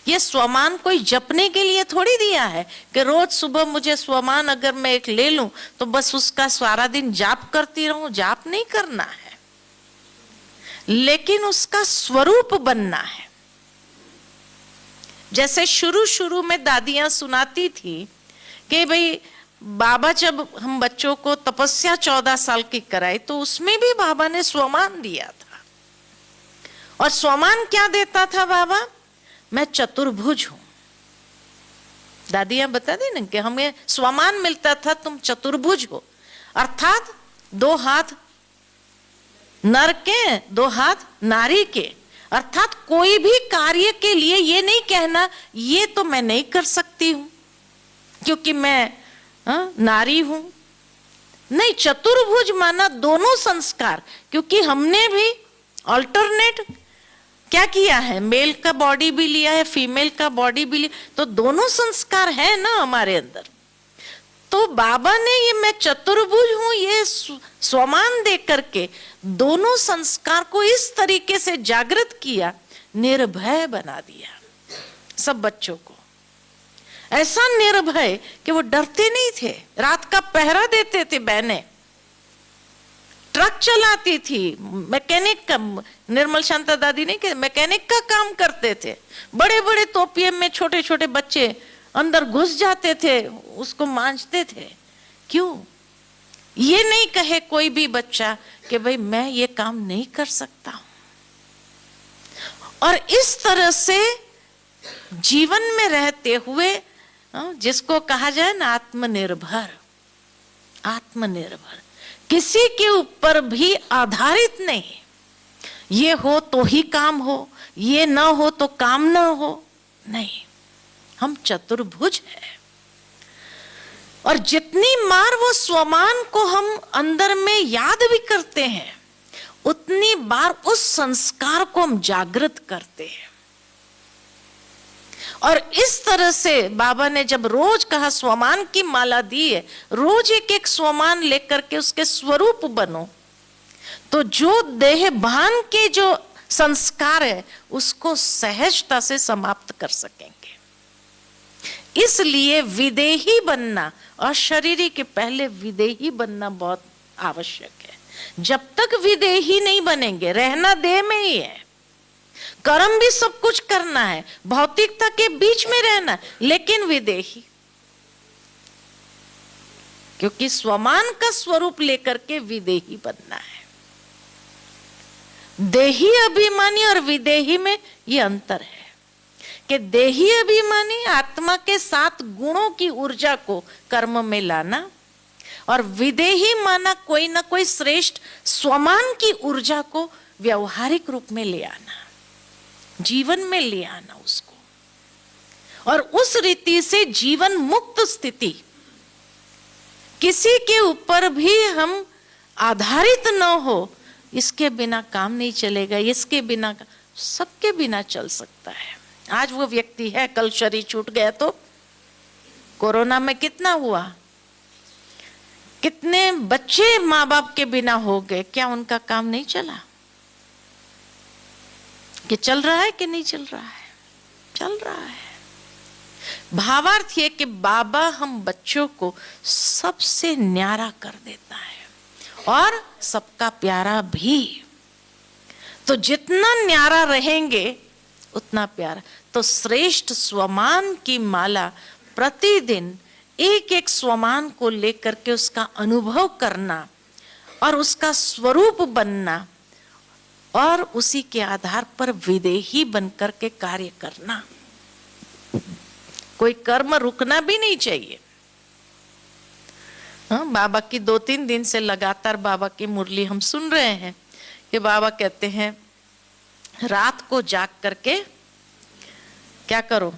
S1: ये स्वमान कोई जपने के लिए थोड़ी दिया है कि रोज सुबह मुझे स्वमान अगर मैं एक ले लूं तो बस उसका सारा दिन जाप करती रहूं। जाप नहीं करना है, लेकिन उसका स्वरूप बनना है। जैसे शुरू शुरू में दादियां सुनाती थी कि भाई बाबा, जब हम बच्चों को तपस्या 14 साल की कराई तो उसमें भी बाबा ने स्वमान दिया था। और स्वमान क्या देता था बाबा? मैं चतुर्भुज हूं। दादियां बता दी ना कि हमें स्वमान मिलता था, तुम चतुर्भुज हो, अर्थात 2 हाथ नर के, 2 हाथ नारी के। अर्थात कोई भी कार्य के लिए ये नहीं कहना ये तो मैं नहीं कर सकती हूं क्योंकि मैं नारी हूं। नहीं, चतुर्भुज माना दोनों संस्कार, क्योंकि हमने भी ऑल्टरनेट क्या किया है, मेल का बॉडी भी लिया है, फीमेल का बॉडी भी लिया, तो दोनों संस्कार है ना हमारे अंदर। तो बाबा ने ये मैं चतुर्भुज हूं ये स्वमान दे करके दोनों संस्कार को इस तरीके से जागृत किया, निर्भय बना दिया सब बच्चों को। ऐसा निर्भय कि वो डरते नहीं थे। रात का पहरा देते थे बहनें, ट्रक चलाती थी, मैकेनिक का, निर्मल शांता दादी ने कि मैकेनिक का काम करते थे। बड़े बड़े तोपिये में छोटे छोटे बच्चे अंदर घुस जाते थे, उसको मांझते थे। क्यों? ये नहीं कहे कोई भी बच्चा कि भाई मैं ये काम नहीं कर सकता हूं। और इस तरह से जीवन में रहते हुए जिसको कहा जाए ना आत्मनिर्भर, आत्मनिर्भर, किसी के ऊपर भी आधारित नहीं। ये हो तो ही काम हो, ये ना हो तो काम ना हो, नहीं। हम चतुर्भुज हैं। और जितनी बार वो स्वमान को हम अंदर में याद भी करते हैं, उतनी बार उस संस्कार को हम जागृत करते हैं। और इस तरह से बाबा ने जब रोज कहा स्वमान की माला दी है, रोज एक एक स्वमान लेकर के उसके स्वरूप बनो, तो जो देह भान के जो संस्कार है उसको सहजता से समाप्त कर सकेंगे। इसलिए विदेही बनना, अशरीरी के पहले विदेही बनना बहुत आवश्यक है। जब तक विदेही नहीं बनेंगे, रहना देह में ही है, कर्म भी सब कुछ करना है, भौतिकता के बीच में रहना, लेकिन विदेही, क्योंकि स्वमान का स्वरूप लेकर के विदेही बनना है। देही अभिमानी और विदेही में ये अंतर है कि देही अभिमानी आत्मा के 7 गुणों की ऊर्जा को कर्म में लाना, और विदेही माना कोई ना कोई श्रेष्ठ स्वमान की ऊर्जा को व्यवहारिक रूप में ले आना, जीवन में ले आना उसको, और उस रीति से जीवन मुक्त स्थिति, किसी के ऊपर भी हम आधारित न हो, इसके बिना काम नहीं चलेगा, इसके बिना, सबके बिना चल सकता है। आज वो व्यक्ति है, कल शरीर छूट गया तो कोरोना में कितना हुआ, कितने बच्चे माँ बाप के बिना हो गए, क्या उनका काम नहीं चला? कि चल रहा है कि नहीं चल रहा है? चल रहा है। भावार्थ ये कि बाबा हम बच्चों को सबसे न्यारा कर देता है और सबका प्यारा भी। तो जितना न्यारा रहेंगे उतना प्यारा। तो श्रेष्ठ स्वमान की माला प्रतिदिन एक एक स्वमान को लेकर के उसका अनुभव करना और उसका स्वरूप बनना, और उसी के आधार पर विदेही बनकर के कार्य करना। कोई कर्म रुकना भी नहीं चाहिए। हाँ, बाबा की 2-3 दिन से लगातार बाबा की मुरली हम सुन रहे हैं कि बाबा कहते हैं रात को जाग करके क्या करो,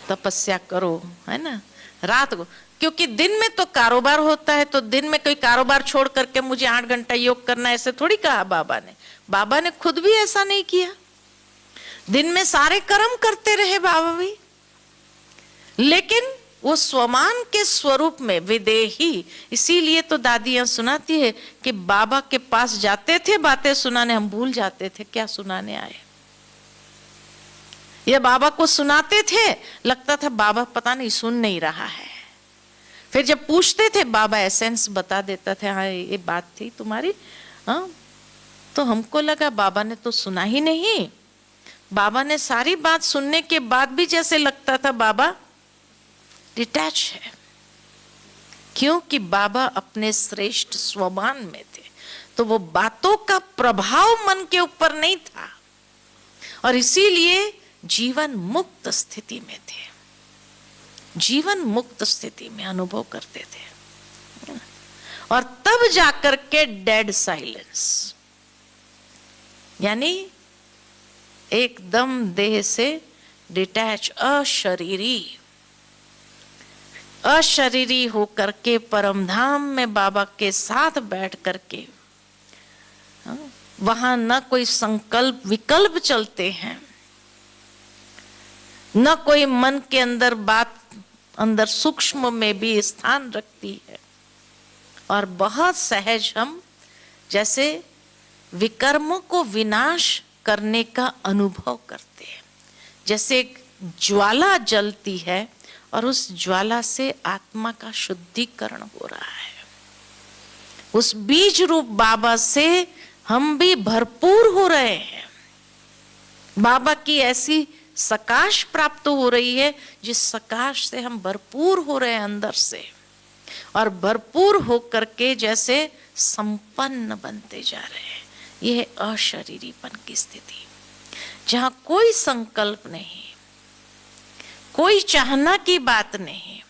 S1: तपस्या करो, है ना, रात को। क्योंकि दिन में तो कारोबार होता है, तो दिन में कोई कारोबार छोड़ करके मुझे 8 घंटा योग करना, ऐसे थोड़ी कहा बाबा ने। बाबा ने खुद भी ऐसा नहीं किया, दिन में सारे कर्म करते रहे बाबा भी, लेकिन वो स्वमान के स्वरूप में विदेही। इसीलिए तो दादियां सुनाती है कि बाबा के पास जाते थे बातें सुनाने, हम भूल जाते थे क्या सुनाने आए। ये बाबा को सुनाते थे, लगता था बाबा पता नहीं सुन नहीं रहा है। फिर जब पूछते थे बाबा एसेंस बता देता था, हाँ ये बात थी तुम्हारी, हाँ, तो हमको लगा बाबा ने तो सुना ही नहीं। बाबा ने सारी बात सुनने के बाद भी जैसे लगता था बाबा डिटैच है, क्योंकि बाबा अपने श्रेष्ठ स्वमान में थे। तो वो बातों का प्रभाव मन के ऊपर नहीं था, और इसीलिए जीवन मुक्त स्थिति में थे, जीवन मुक्त स्थिति में अनुभव करते थे। और तब जाकर के डेड साइलेंस, यानी एकदम देह से डिटैच, अशरीरी होकर के परमधाम में बाबा के साथ बैठ करके, वहां न कोई संकल्प विकल्प चलते हैं, न कोई मन के अंदर बात अंदर सूक्ष्म में भी स्थान रखती है, और बहुत सहज हम जैसे विकर्मों को विनाश करने का अनुभव करते हैं। जैसे एक ज्वाला जलती है और उस ज्वाला से आत्मा का शुद्धिकरण हो रहा है, उस बीज रूप बाबा से हम भी भरपूर हो रहे हैं। बाबा की ऐसी सकाश प्राप्त हो रही है जिस सकाश से हम भरपूर हो रहे हैं अंदर से, और भरपूर होकर के जैसे संपन्न बनते जा रहे हैं। यह है अशरीरीपन की स्थिति, जहां कोई संकल्प नहीं, कोई चाहना की बात नहीं,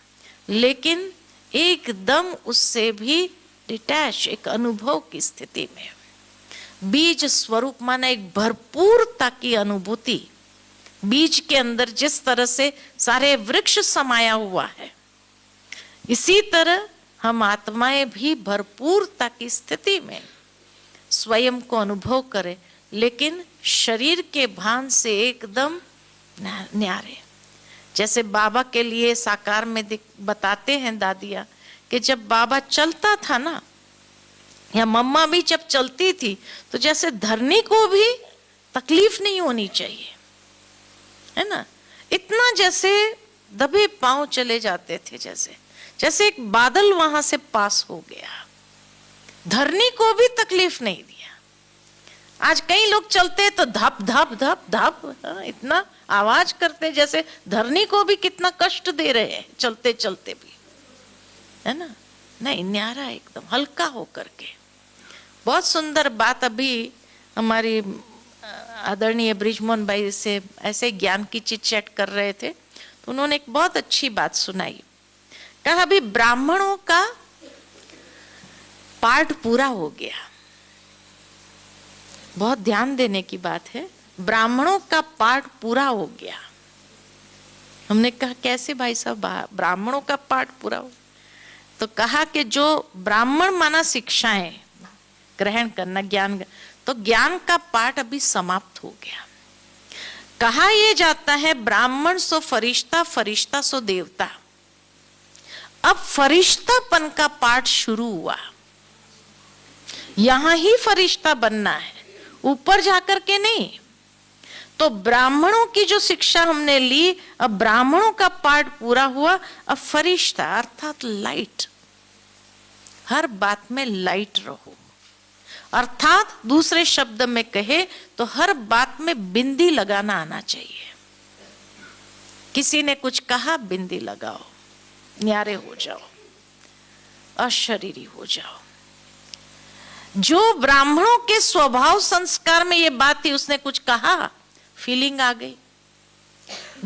S1: लेकिन एकदम उससे भी डिटैच, एक अनुभव की स्थिति में। बीज स्वरूप माना एक भरपूरता की अनुभूति। बीज के अंदर जिस तरह से सारे वृक्ष समाया हुआ है, इसी तरह हम आत्माएं भी भरपूरता की स्थिति में स्वयं को अनुभव करें, लेकिन शरीर के भान से एकदम न्यारे। जैसे बाबा के लिए साकार में बताते हैं दादिया कि जब बाबा चलता था ना, या मम्मा भी जब चलती थी, तो जैसे धरनी को भी तकलीफ नहीं होनी चाहिए, है ना, इतना जैसे दबे पांव चले जाते थे, जैसे एक बादल वहां से पास हो गया, धरनी को भी तकलीफ नहीं दिया। आज कई लोग चलते तो धप धप धप धप इतना आवाज करते, जैसे धरनी को भी कितना कष्ट दे रहे हैं चलते चलते भी, है ना। नहीं, न्यारा एकदम हल्का होकर के। बहुत सुंदर बात अभी हमारी आदरणीय ब्रिजमोहन भाई से ऐसे ज्ञान की चिट चैट कर रहे थे, तो उन्होंने एक बहुत अच्छी बात सुनाई। कहा अभी ब्राह्मणों का पाठ पूरा हो गया। बहुत ध्यान देने की बात है, ब्राह्मणों का पाठ पूरा हो गया। हमने कहा कैसे भाई साहब ब्राह्मणों का पाठ पूरा हो? तो कहा कि जो ब्राह्मण माना शिक्षाएं ग्रहण करना, ज्ञान, तो ज्ञान का पाठ अभी समाप्त हो गया। कहा यह जाता है ब्राह्मण सो फरिश्ता, फरिश्ता सो देवता। अब फरिश्तापन का पाठ शुरू हुआ। यहां ही फरिश्ता बनना है, ऊपर जाकर के नहीं। तो ब्राह्मणों की जो शिक्षा हमने ली, अब ब्राह्मणों का पाठ पूरा हुआ। अब फरिश्ता अर्थात लाइट, हर बात में लाइट रहो। अर्थात दूसरे शब्द में कहे तो हर बात में बिंदी लगाना आना चाहिए। किसी ने कुछ कहा, बिंदी लगाओ, न्यारे हो जाओ, अशरीरी हो जाओ। जो ब्राह्मणों के स्वभाव संस्कार में ये बात थी, उसने कुछ कहा, फीलिंग आ गई,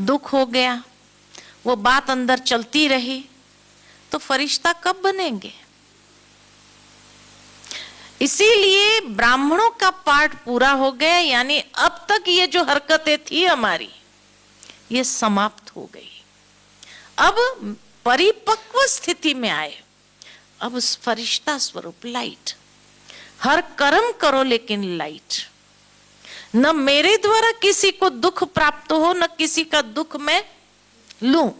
S1: दुख हो गया, वो बात अंदर चलती रही, तो फरिश्ता कब बनेंगे? इसीलिए ब्राह्मणों का पाठ पूरा हो गया, यानी अब तक ये जो हरकतें थी हमारी, ये समाप्त हो गई। अब परिपक्व स्थिति में आए। अब उस फरिश्ता स्वरूप लाइट, हर कर्म करो लेकिन लाइट। न मेरे द्वारा किसी को दुख प्राप्त हो, न किसी का दुख मैं लूं।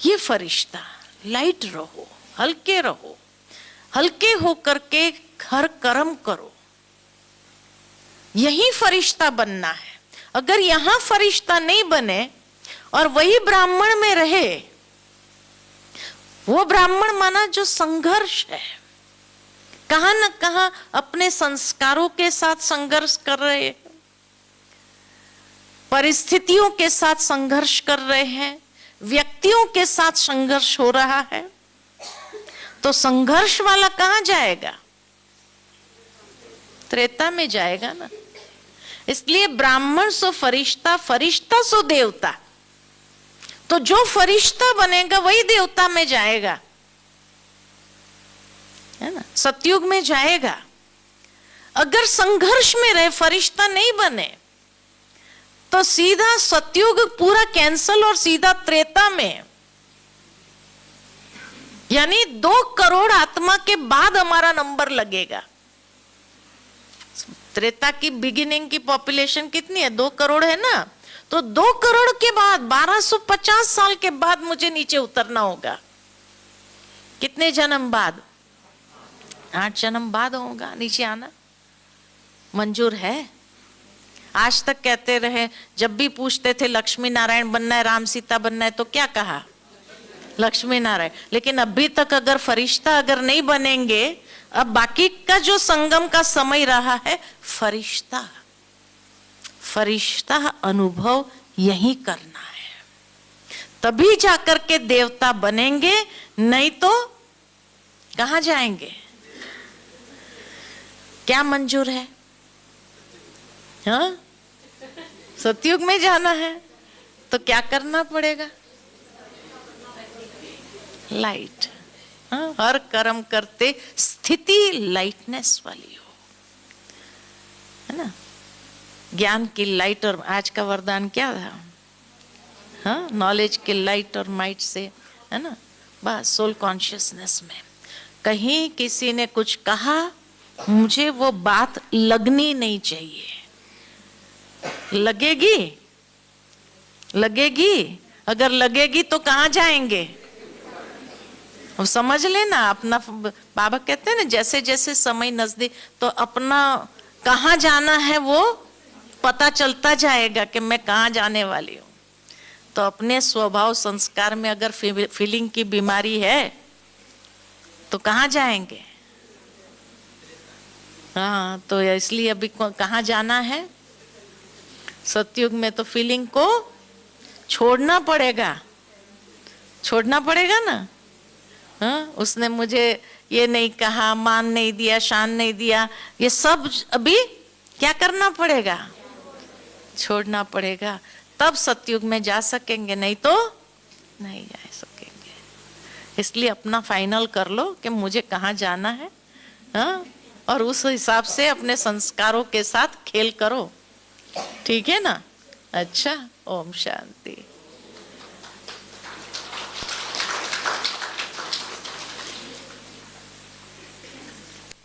S1: ये फरिश्ता, लाइट रहो, हल्के रहो, हल्के होकर के हर कर्म करो। यही फरिश्ता बनना है। अगर यहां फरिश्ता नहीं बने और वही ब्राह्मण में रहे, वो ब्राह्मण माना जो संघर्ष है, कहां न कहां अपने संस्कारों के साथ संघर्ष कर रहे हैं, परिस्थितियों के साथ संघर्ष कर रहे हैं, व्यक्तियों के साथ संघर्ष हो रहा है, तो संघर्ष वाला कहां जाएगा? त्रेता में जाएगा ना। इसलिए ब्राह्मण सो फरिश्ता, फरिश्ता सो देवता। तो जो फरिश्ता बनेगा वही देवता में जाएगा, है ना, सतयुग में जाएगा। अगर संघर्ष में रहे, फरिश्ता नहीं बने, तो सीधा सतयुग पूरा कैंसल और सीधा त्रेता में, यानी 2 करोड़ आत्मा के बाद हमारा नंबर लगेगा। त्रेता की बिगिनिंग की पॉपुलेशन कितनी है? 2 करोड़ है ना। तो 2 करोड़ के बाद 1250 साल के बाद मुझे नीचे उतरना होगा। कितने जन्म बाद? 8 जन्म बाद होगा नीचे आना। मंजूर है? आज तक कहते रहे, जब भी पूछते थे लक्ष्मी नारायण बनना है, राम सीता बनना है, तो क्या कहा? लक्ष्मी नारायण। लेकिन अभी तक अगर फरिश्ता अगर नहीं बनेंगे, अब बाकी का जो संगम का समय रहा है, फरिश्ता फरिश्ता अनुभव यही करना है। तभी जाकर के देवता बनेंगे, नहीं तो कहां जाएंगे? क्या मंजूर है? हाँ, सतयुग में जाना है तो क्या करना पड़ेगा? लाइट। हाँ, हर कर्म करते स्थिति लाइटनेस वाली हो, है ना। ज्ञान की लाइट, और आज का वरदान क्या था? हाँ, नॉलेज की लाइट और माइट से, है ना, बस सोल कॉन्शियसनेस में। कहीं किसी ने कुछ कहा, मुझे वो बात लगनी नहीं चाहिए। लगेगी, लगेगी, अगर लगेगी तो कहां जाएंगे? अब समझ लेना अपना। बाबा कहते हैं ना, जैसे जैसे समय नजदीक, तो अपना कहां जाना है वो पता चलता जाएगा कि मैं कहां जाने वाली हूं। तो अपने स्वभाव संस्कार में अगर फीलिंग की बीमारी है तो कहां जाएंगे? हाँ, तो इसलिए अभी कहां जाना है? सतयुग में तो फीलिंग को छोड़ना पड़ेगा, छोड़ना पड़ेगा ना। हाँ, उसने मुझे ये नहीं कहा, मान नहीं दिया, शान नहीं दिया, ये सब अभी क्या करना पड़ेगा? छोड़ना पड़ेगा, तब सतयुग में जा सकेंगे, नहीं तो नहीं जा सकेंगे। इसलिए अपना फाइनल कर लो कि मुझे कहाँ जाना है। हाँ, और उस हिसाब से अपने संस्कारों के साथ खेल करो, ठीक है ना। अच्छा, ओम शांति।